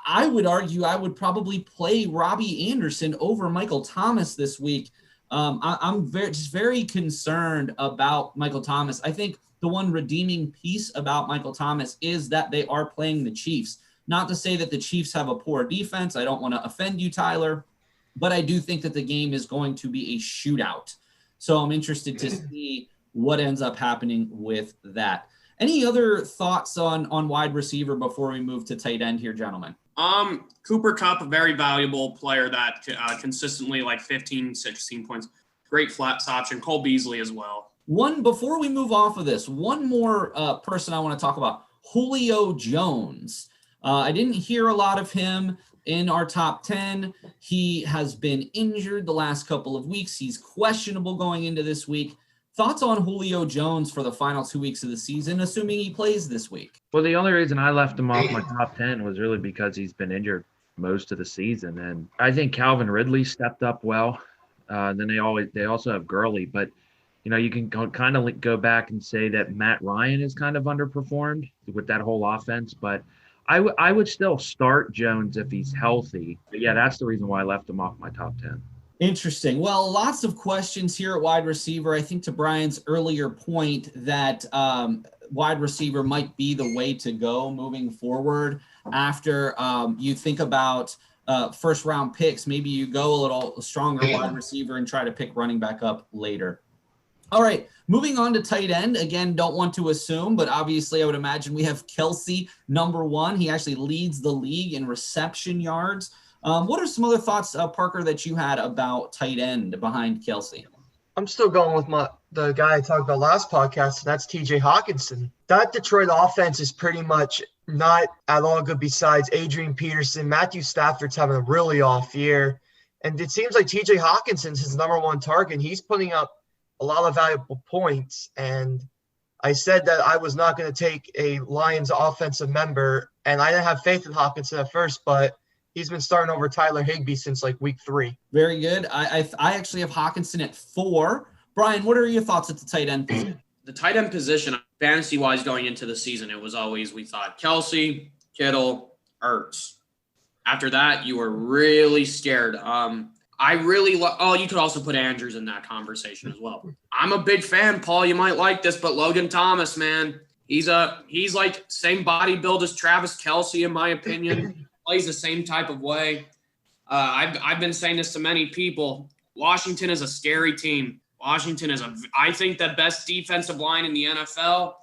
I would argue I would probably play Robbie Anderson over Michael Thomas this week. I'm very concerned about Michael Thomas. I think the one redeeming piece about Michael Thomas is that they are playing the Chiefs. Not to say that the Chiefs have a poor defense. I don't want to offend you, Tyler, but I do think that the game is going to be a shootout. So I'm interested to see what ends up happening with that. Any other thoughts on wide receiver before we move to tight end here, gentlemen? Cooper Kupp, a very valuable player that consistently like 15, 16 points. Great flats option. Cole Beasley as well. Before we move off of this, one more person I want to talk about, Julio Jones. I didn't hear a lot of him in our top 10. He has been injured the last couple of weeks. He's questionable going into this week. Thoughts on Julio Jones for the final 2 weeks of the season, assuming he plays this week? Well, the only reason I left him off my top 10 was really because he's been injured most of the season. And I think Calvin Ridley stepped up well. Then they also have Gurley. But, you can kind of go back and say that Matt Ryan is kind of underperformed with that whole offense. But I would still start Jones if he's healthy. But, yeah, that's the reason why I left him off my top 10. Interesting. Well, lots of questions here at wide receiver. I think to Brian's earlier point that wide receiver might be the way to go moving forward after you think about first round picks. Maybe you go a little stronger wide receiver and try to pick running back up later. All right, moving on to tight end. Again, don't want to assume, but obviously I would imagine we have Kelsey number 1. He actually leads the league in reception yards. What are some other thoughts, Parker, that you had about tight end behind Kelsey? I'm still going with the guy I talked about last podcast, and that's TJ Hawkinson. That Detroit offense is pretty much not at all good besides Adrian Peterson. Matthew Stafford's having a really off year. And it seems like TJ Hawkinson's his number 1 target. He's putting up a lot of valuable points. And I said that I was not going to take a Lions offensive member, and I didn't have faith in Hawkinson at first, but he's been starting over Tyler Higbee since like week 3. Very good. I actually have Hawkinson at 4. Brian, what are your thoughts at the tight end position? The tight end position, fantasy-wise going into the season, it was always, we thought, Kelsey, Kittle, Ertz. After that, you were really scared. You could also put Andrews in that conversation as well. I'm a big fan, Paul. You might like this, but Logan Thomas, man, he's like same body build as Travis Kelce, in my opinion. Plays the same type of way. I've been saying this to many people. Washington is a scary team. Washington is I think the best defensive line in the NFL.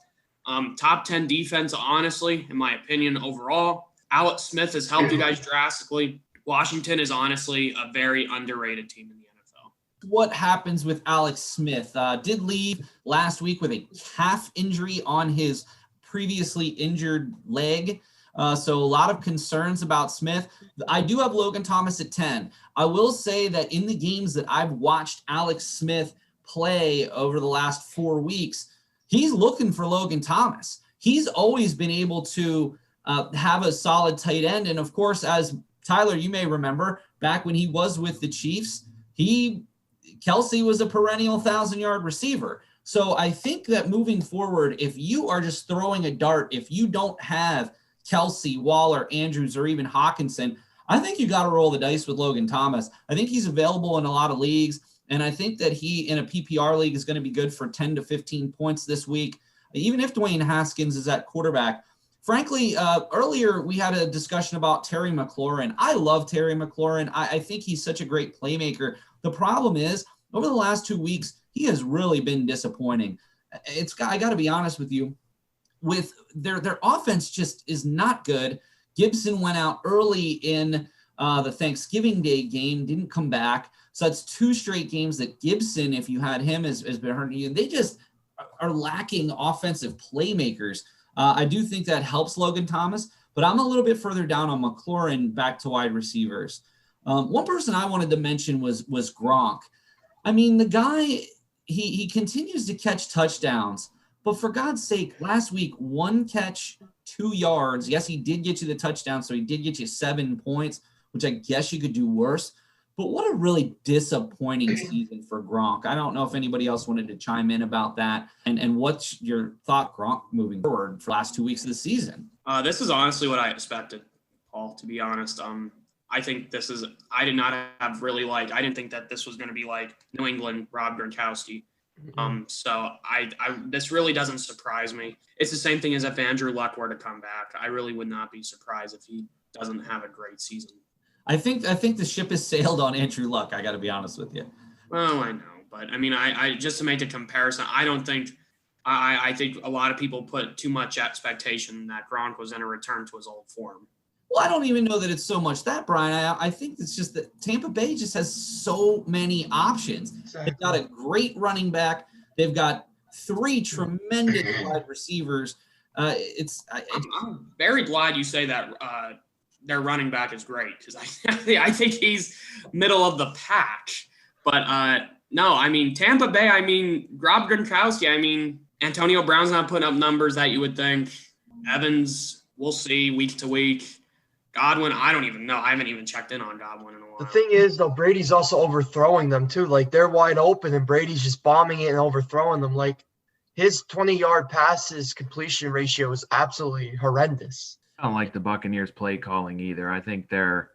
Top 10 defense, honestly, in my opinion, overall. Alex Smith has helped you guys drastically. Washington is honestly a very underrated team in the NFL. What happens with Alex Smith? Did leave last week with a calf injury on his previously injured leg. So a lot of concerns about Smith. I do have Logan Thomas at 10. I will say that in the games that I've watched Alex Smith play over the last 4 weeks, he's looking for Logan Thomas. He's always been able to have a solid tight end. And of course, as Tyler, you may remember, back when he was with the Chiefs, Kelsey was a perennial 1,000-yard receiver. So I think that moving forward, if you are just throwing a dart, if you don't have Kelsey, Waller, Andrews, or even Hawkinson, I think you got to roll the dice with Logan Thomas. I think he's available in a lot of leagues, and I think that he, in a PPR league, is going to be good for 10 to 15 points this week, even if Dwayne Haskins is at quarterback. Frankly, earlier we had a discussion about Terry McLaurin. I love Terry McLaurin. I think he's such a great playmaker. The problem is, over the last 2 weeks, he has really been disappointing. I got to be honest with you. With their offense just is not good. Gibson went out early in the Thanksgiving Day game, didn't come back. So that's 2 straight games that Gibson, if you had him, has been hurting you. They just are lacking offensive playmakers. I do think that helps Logan Thomas, but I'm a little bit further down on McLaurin back to wide receivers. One person I wanted to mention was Gronk. I mean, the guy, he continues to catch touchdowns, but for God's sake, last week, 1 catch, 2 yards. Yes, he did get you the touchdown, so he did get you 7 points, which I guess you could do worse. But what a really disappointing season for Gronk. I don't know if anybody else wanted to chime in about that. And what's your thought, Gronk, moving forward for the last 2 weeks of the season? This is honestly what I expected, Paul, to be honest. I think I did not have really I didn't think that this was going to be like New England, Rob Gronkowski. So this really doesn't surprise me. It's the same thing as if Andrew Luck were to come back. I really would not be surprised if he doesn't have a great season. I think the ship has sailed on Andrew Luck. I got to be honest with you. Well, I know, but I mean, I just to make the comparison, I don't think I think a lot of people put too much expectation that Gronk was going to return to his old form. Well, I don't even know that it's so much that, Brian. I think it's just that Tampa Bay just has so many options. Exactly. They've got a great running back. They've got 3 tremendous wide receivers. I'm very glad you say that their running back is great because I think he's middle of the pack. But no, I mean, Tampa Bay, I mean, Rob Gronkowski, I mean, Antonio Brown's not putting up numbers that you would think. Evans, we'll see week to week. Godwin, I don't even know. I haven't even checked in on Godwin in a while. The thing is, though, Brady's also overthrowing them, too. Like, they're wide open, and Brady's just bombing it and overthrowing them. Like, his 20-yard passes completion ratio is absolutely horrendous. I don't like the Buccaneers play calling either. I think their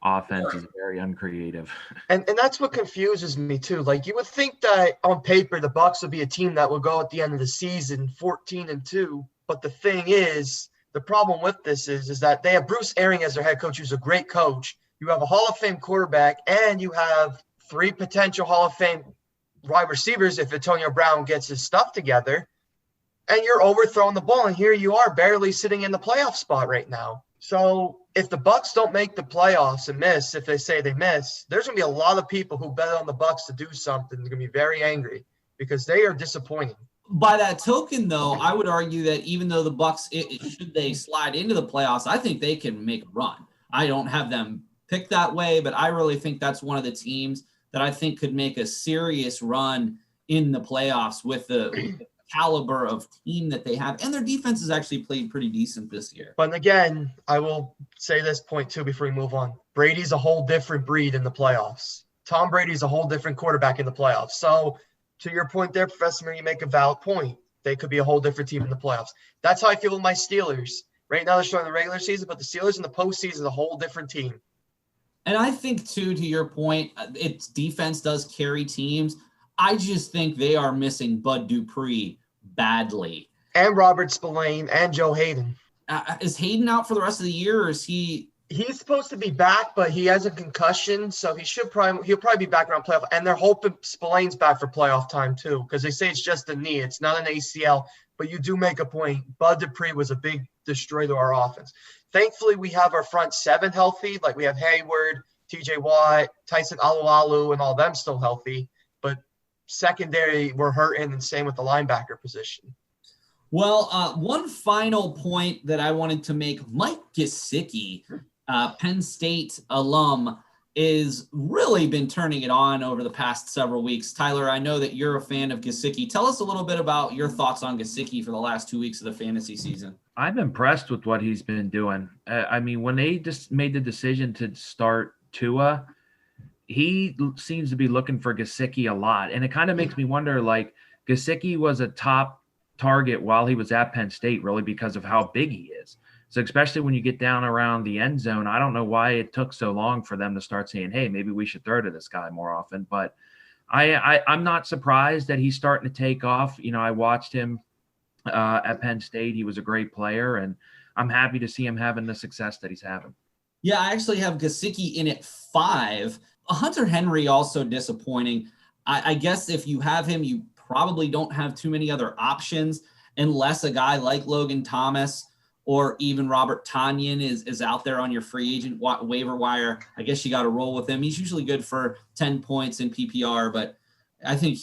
offense is very uncreative. And that's what confuses me, too. Like, you would think that on paper the Bucs would be a team that would go at the end of the season 14-2. But the thing is, the problem with this is that they have Bruce Arians as their head coach, who's a great coach. You have a Hall of Fame quarterback, and you have 3 potential Hall of Fame wide receivers if Antonio Brown gets his stuff together. And you're overthrowing the ball, and here you are barely sitting in the playoff spot right now. So if the Bucs don't make the playoffs and miss, if they say they miss, there's going to be a lot of people who bet on the Bucs to do something. They're going to be very angry because they are disappointing. By that token, though, I would argue that even though the Bucs, should they slide into the playoffs, I think they can make a run. I don't have them picked that way, but I really think that's one of the teams that I think could make a serious run in the playoffs with the caliber of team that they have. And their defense has actually played pretty decent this year. But again, I will say this point too before we move on. Brady's a whole different breed in the playoffs. Tom Brady's a whole different quarterback in the playoffs. So to your point there, Professor Murray, you make a valid point. They could be a whole different team in the playoffs. That's how I feel with my Steelers. Right now they're showing the regular season, but the Steelers in the postseason is a whole different team. And I think, too, to your point, its defense does carry teams. I just think they are missing Bud Dupree badly. And Robert Spillane and Joe Hayden. Is Hayden out for the rest of the year, or is he? He's supposed to be back, but he has a concussion, so he'll probably be back around playoff. And they're hoping Spillane's back for playoff time too, because they say it's just a knee, it's not an ACL. But you do make a point. Bud Dupree was a big destroyer to our offense. Thankfully, we have our front 7 healthy. Like we have Hayward, TJ Watt, Tyson Alualu, and all them still healthy. But secondary, we're hurting, and same with the linebacker position. Well, one final point that I wanted to make, Mike Gesicki, Penn State alum, is really been turning it on over the past several weeks. Tyler, I know that you're a fan of Gesicki. Tell us a little bit about your thoughts on Gesicki for the last 2 weeks of the fantasy season. I'm impressed with what he's been doing. I mean, when they just made the decision to start Tua, he seems to be looking for Gesicki a lot. And it kind of makes me wonder, like, Gesicki was a top target while he was at Penn State, really, because of how big he is. So especially when you get down around the end zone, I don't know why it took so long for them to start saying, hey, maybe we should throw to this guy more often. But I'm not surprised that he's starting to take off. You know, I watched him at Penn State. He was a great player, and I'm happy to see him having the success that he's having. Yeah, I actually have Gesicki in at 5. Hunter Henry also disappointing. I guess if you have him, you probably don't have too many other options unless a guy like Logan Thomas or even Robert Tonyan is out there on your free agent waiver wire. I guess you got to roll with him. He's usually good for 10 points in PPR, but I think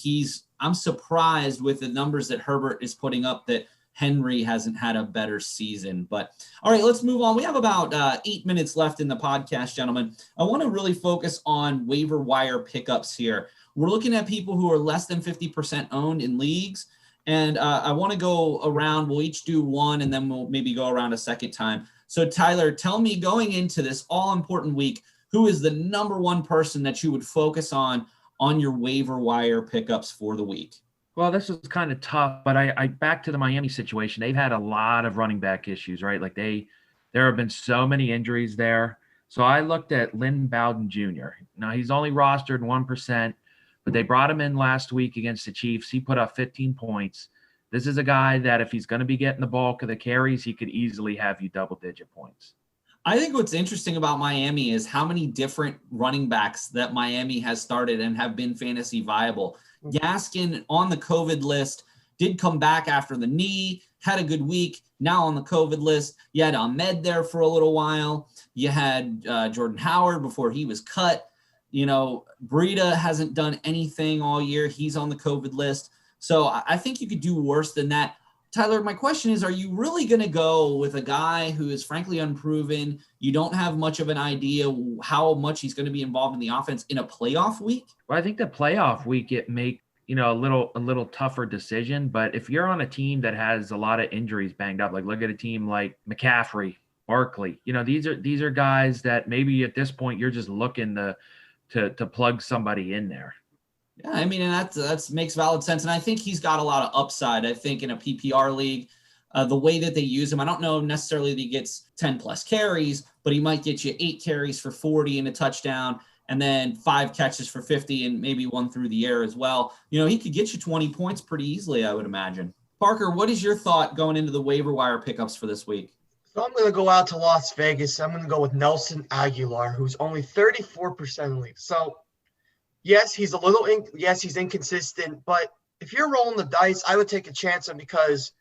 I'm surprised with the numbers that Herbert is putting up that Henry hasn't had a better season. But all right, let's move on. We have about 8 minutes left in the podcast, gentlemen. I want to really focus on waiver wire pickups here. We're looking at people who are less than 50% owned in leagues. And I want to go around. We'll each do one, and then we'll maybe go around a second time. So Tyler, tell me, going into this all important week, who is the number one person that you would focus on your waiver wire pickups for the week? Well, this is kind of tough, but I back to the Miami situation. They've had a lot of running back issues, right? Like there have been so many injuries there. So I looked at Lynn Bowden Jr. Now he's only rostered 1%, but they brought him in last week against the Chiefs. He put up 15 points. This is a guy that if he's going to be getting the bulk of the carries, he could easily have you double-digit points. I think what's interesting about Miami is how many different running backs that Miami has started and have been fantasy viable. Gaskin on the COVID list, did come back after the knee, had a good week, now on the COVID list. You had Ahmed there for a little while. You had Jordan Howard before he was cut. You know, Breida hasn't done anything all year. He's on the COVID list. So I think you could do worse than that. Tyler, my question is, are you really going to go with a guy who is frankly unproven? You don't have much of an idea how much he's going to be involved in the offense in a playoff week? Well, I think the playoff week, it make, a little tougher decision. But if you're on a team that has a lot of injuries banged up, like look at a team like McCaffrey, Barkley, these are guys that maybe at this point you're just looking to plug somebody in there. Yeah, I mean, and that makes valid sense. And I think he's got a lot of upside. I think in a PPR league, the way that they use him, I don't know necessarily that he gets 10 plus carries, but he might get you 8 carries for 40 and a touchdown, and then 5 catches for 50 and maybe 1 through the air as well. He could get you 20 points pretty easily, I would imagine. Parker, what is your thought going into the waiver wire pickups for this week? So I'm going to go out to Las Vegas. I'm going to go with Nelson Aguilar, who's only 34% in the league. So yes, he's he's inconsistent, but if you're rolling the dice, I would take a chance on him because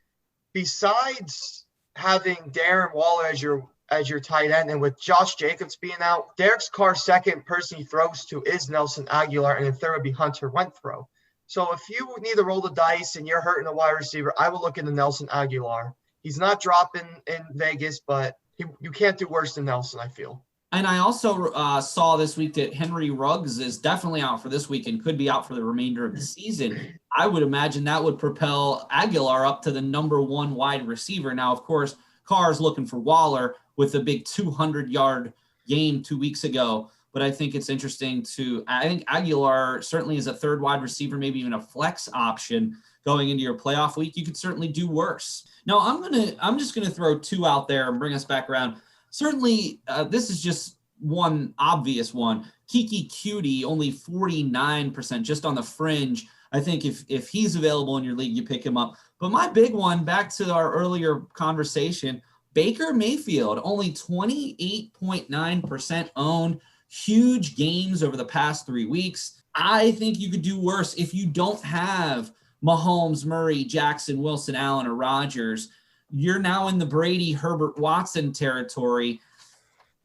besides having Darren Waller as your tight end and with Josh Jacobs being out, Derek Carr's second person he throws to is Nelson Aguilar, and the third would be Hunter Renfrow. So if you need to roll the dice and you're hurting a wide receiver, I would look into Nelson Aguilar. He's not dropping in Vegas, but you can't do worse than Nelson, I feel. And I also saw this week that Henry Ruggs is definitely out for this week and could be out for the remainder of the season. I would imagine that would propel Aguilar up to the number 1 wide receiver. Now, of course, Carr's looking for Waller with a big 200-yard game 2 weeks ago. But I think it's interesting I think Aguilar certainly is a third wide receiver, maybe even a flex option going into your playoff week. You could certainly do worse. Now, I'm just gonna throw 2 out there and bring us back around. Certainly, this is just one obvious one. Kiki Cutie, only 49%, just on the fringe. I think if he's available in your league, you pick him up. But my big one, back to our earlier conversation, Baker Mayfield, only 28.9% owned. Huge games over the past 3 weeks. I think you could do worse if you don't have Mahomes, Murray, Jackson, Wilson, Allen, or Rodgers. you're now in the Brady, Herbert, Watson territory.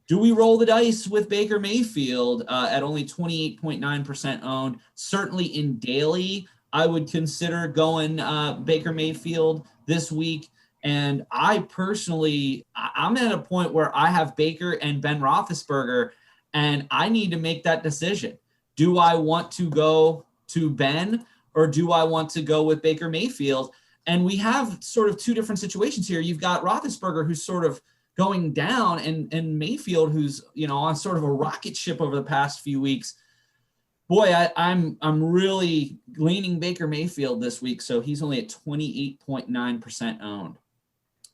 Do we roll the dice with Baker Mayfield at only 28.9% owned? Certainly in daily, I would consider going Baker Mayfield this week. And I personally, I'm at a point where I have Baker and Ben Roethlisberger, and I need to make that decision. Do I want to go to Ben, or do I want to go with Baker Mayfield? And we have sort of two different situations here. You've got Roethlisberger, who's sort of going down, and Mayfield, who's, on sort of a rocket ship over the past few weeks. Boy, I'm really leaning Baker Mayfield this week, so he's only at 28.9% owned.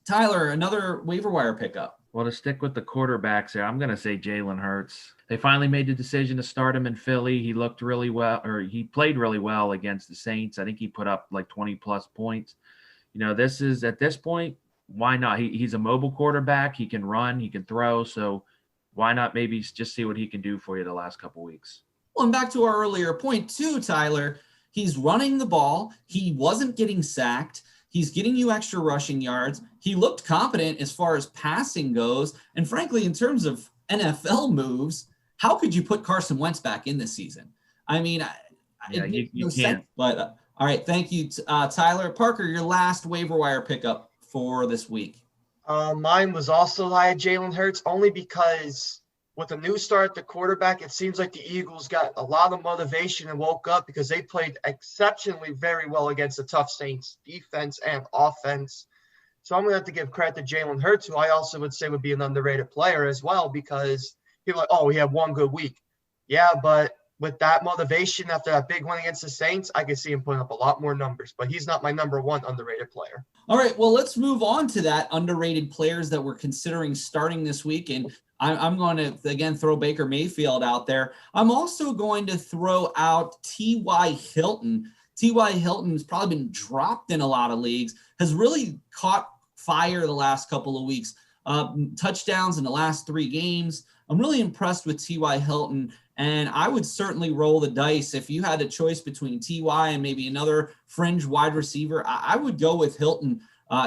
Tyler, another waiver wire pickup. Well, to stick with the quarterbacks here, I'm going to say Jalen Hurts. They finally made the decision to start him in Philly. He looked really well, or he played really well against the Saints. I think he put up like 20-plus points. This is, at this point, why not? He's a mobile quarterback. He can run. He can throw. So why not maybe just see what he can do for you the last couple weeks? Well, and back to our earlier point too, Tyler, he's running the ball. He wasn't getting sacked. He's getting you extra rushing yards. He looked competent as far as passing goes. And frankly, in terms of NFL moves, how could you put Carson Wentz back in this season? I mean, you can't. But all right, thank you, Tyler. Parker, your last waiver wire pickup for this week. Mine was also high at Jalen Hurts, only because with a new start at the quarterback, it seems like the Eagles got a lot of motivation and woke up, because they played exceptionally very well against the tough Saints defense and offense. So I'm going to have to give credit to Jalen Hurts, who I also would say would be an underrated player as well, because people are like, oh, he had one good week. Yeah, but with that motivation after that big win against the Saints, I could see him putting up a lot more numbers, but he's not my number one underrated player. All right, well, let's move on to that underrated players that we're considering starting this week. And I'm going to, again, throw Baker Mayfield out there. I'm also going to throw out T.Y. Hilton. T.Y. Hilton's probably been dropped in a lot of leagues, has really caught fire the last couple of weeks. Touchdowns in the last 3 games. I'm really impressed with T.Y. Hilton, and I would certainly roll the dice. If you had a choice between T.Y. and maybe another fringe wide receiver, I would go with Hilton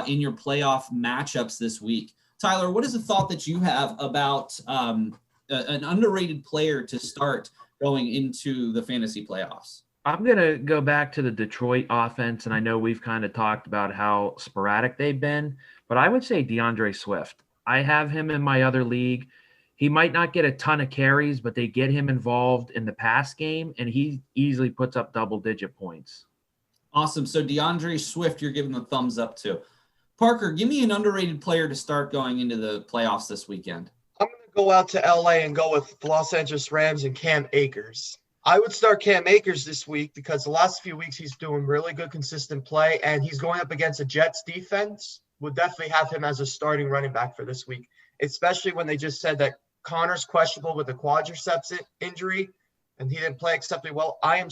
in your playoff matchups this week. Tyler, what is the thought that you have about an underrated player to start going into the fantasy playoffs? I'm going to go back to the Detroit offense, and I know we've kind of talked about how sporadic they've been, but I would say DeAndre Swift. I have him in my other league. He might not get a ton of carries, but they get him involved in the pass game, and he easily puts up double-digit points. Awesome. So DeAndre Swift, you're giving the thumbs up to. Parker, give me an underrated player to start going into the playoffs this weekend. I'm going to go out to LA and go with Los Angeles Rams and Cam Akers. I would start Cam Akers this week because the last few weeks he's doing really good, consistent play, and he's going up against a Jets defense. Would definitely have him as a starting running back for this week, especially when they just said that Connor's questionable with the quadriceps injury, and he didn't play exceptionally well. I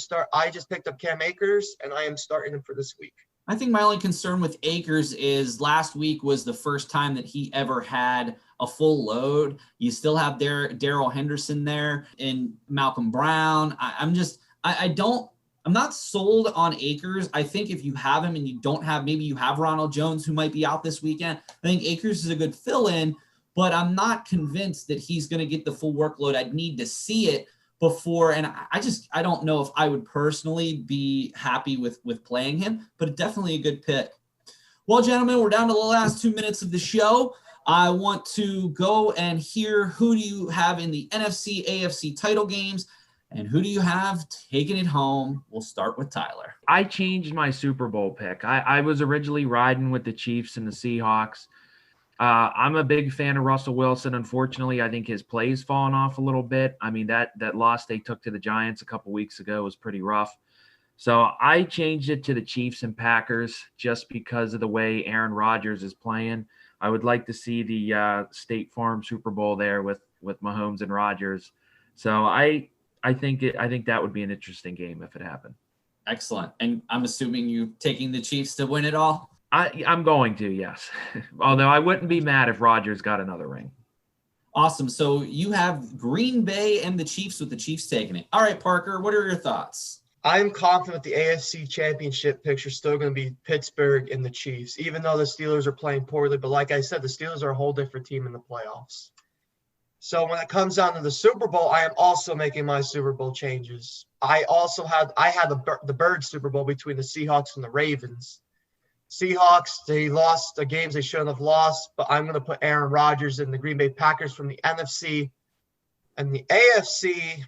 just picked up Cam Akers, and I am starting him for this week. I think my only concern with Akers is last week was the first time that he ever had a full load. You still have Darrell Henderson there and Malcolm Brown. I'm not sold on Akers. I think if you have him and you don't have, maybe you have Ronald Jones who might be out this weekend, I think Akers is a good fill-in, but I'm not convinced that he's going to get the full workload. I'd need to see it before, and I don't know if I would personally be happy with playing him, but definitely a good pick. Well, gentlemen, we're down to the last 2 minutes of the show. I want to go and hear who do you have in the NFC, AFC title games, and who do you have taking it home? We'll start with Tyler. I changed my Super Bowl pick. I was originally riding with the Chiefs and the Seahawks. I'm a big fan of Russell Wilson. Unfortunately, I think his play's fallen off a little bit. I mean, that loss they took to the Giants a couple weeks ago was pretty rough. So I changed it to the Chiefs and Packers just because of the way Aaron Rodgers is playing. I would like to see the State Farm Super Bowl there with Mahomes and Rodgers. So I think that would be an interesting game if it happened. Excellent. And I'm assuming you taking the Chiefs to win it all? I'm going to, yes. Although I wouldn't be mad if Rodgers got another ring. Awesome. So you have Green Bay and the Chiefs with the Chiefs taking it. All right, Parker, what are your thoughts? I'm confident the AFC Championship picture is still going to be Pittsburgh and the Chiefs, even though the Steelers are playing poorly. But like I said, the Steelers are a whole different team in the playoffs. So when it comes down to the Super Bowl, I am also making my Super Bowl changes. I had the Bird Super Bowl between the Seahawks and the Ravens. Seahawks, they lost the games they shouldn't have lost, but I'm going to put Aaron Rodgers and the Green Bay Packers from the NFC. And the AFC,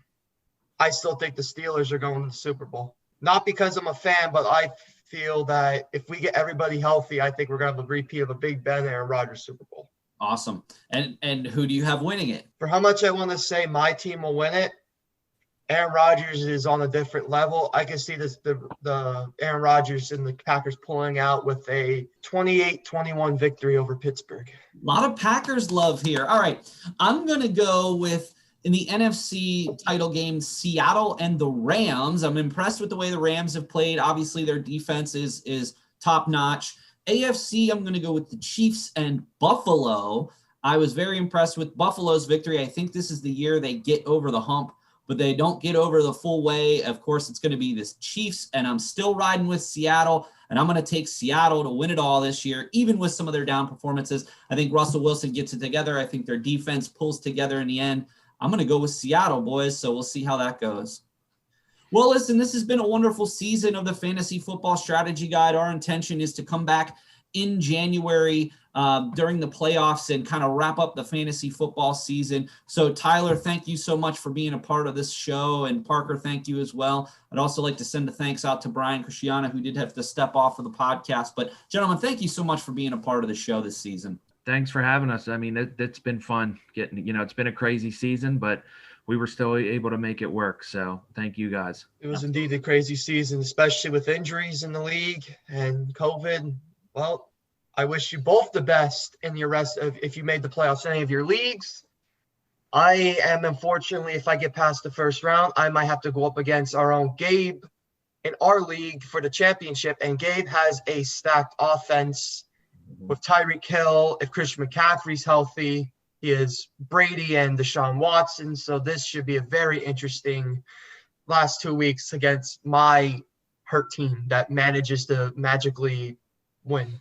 I still think the Steelers are going to the Super Bowl. Not because I'm a fan, but I feel that if we get everybody healthy, I think we're going to have a repeat of a Big Ben Aaron Rodgers Super Bowl. Awesome. And who do you have winning it? For how much I want to say my team will win it, Aaron Rodgers is on a different level. I can see the Aaron Rodgers and the Packers pulling out with a 28-21 victory over Pittsburgh. A lot of Packers love here. All right. I'm going to go with, in the NFC title game, Seattle and the Rams. I'm impressed with the way the Rams have played. Obviously, their defense is top-notch. AFC, I'm going to go with the Chiefs and Buffalo. I was very impressed with Buffalo's victory. I think this is the year they get over the hump, but they don't get over the full way. Of course, it's going to be this Chiefs, and I'm still riding with Seattle, and I'm going to take Seattle to win it all this year, even with some of their down performances. I think Russell Wilson gets it together. I think their defense pulls together in the end. I'm going to go with Seattle, boys, so we'll see how that goes. Well, listen, this has been a wonderful season of the Fantasy Football Strategy Guide. Our intention is to come back in January during the playoffs and kind of wrap up the fantasy football season. So, Tyler, thank you so much for being a part of this show. And Parker, thank you as well. I'd also like to send a thanks out to Brian Christiana, who did have to step off of the podcast. But, gentlemen, thank you so much for being a part of the show this season. Thanks for having us. I mean, it's been fun getting, it's been a crazy season, but we were still able to make it work. So thank you guys. It was indeed a crazy season, especially with injuries in the league and COVID. Well, I wish you both the best in your rest of, if you made the playoffs in any of your leagues. I am, unfortunately, if I get past the first round, I might have to go up against our own Gabe in our league for the championship. And Gabe has a stacked offense with Tyreek Hill. If Christian McCaffrey's healthy, he is Brady and Deshaun Watson. So this should be a very interesting last 2 weeks against my hurt team that manages to magically win.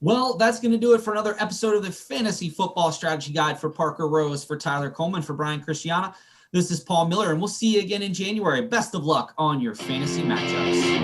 Well, that's going to do it for another episode of the Fantasy Football Strategy Guide. For Parker Rose, for Tyler Coleman, for Brian Christiana. This is Paul Miller, and we'll see you again in January. Best of luck on your fantasy matchups.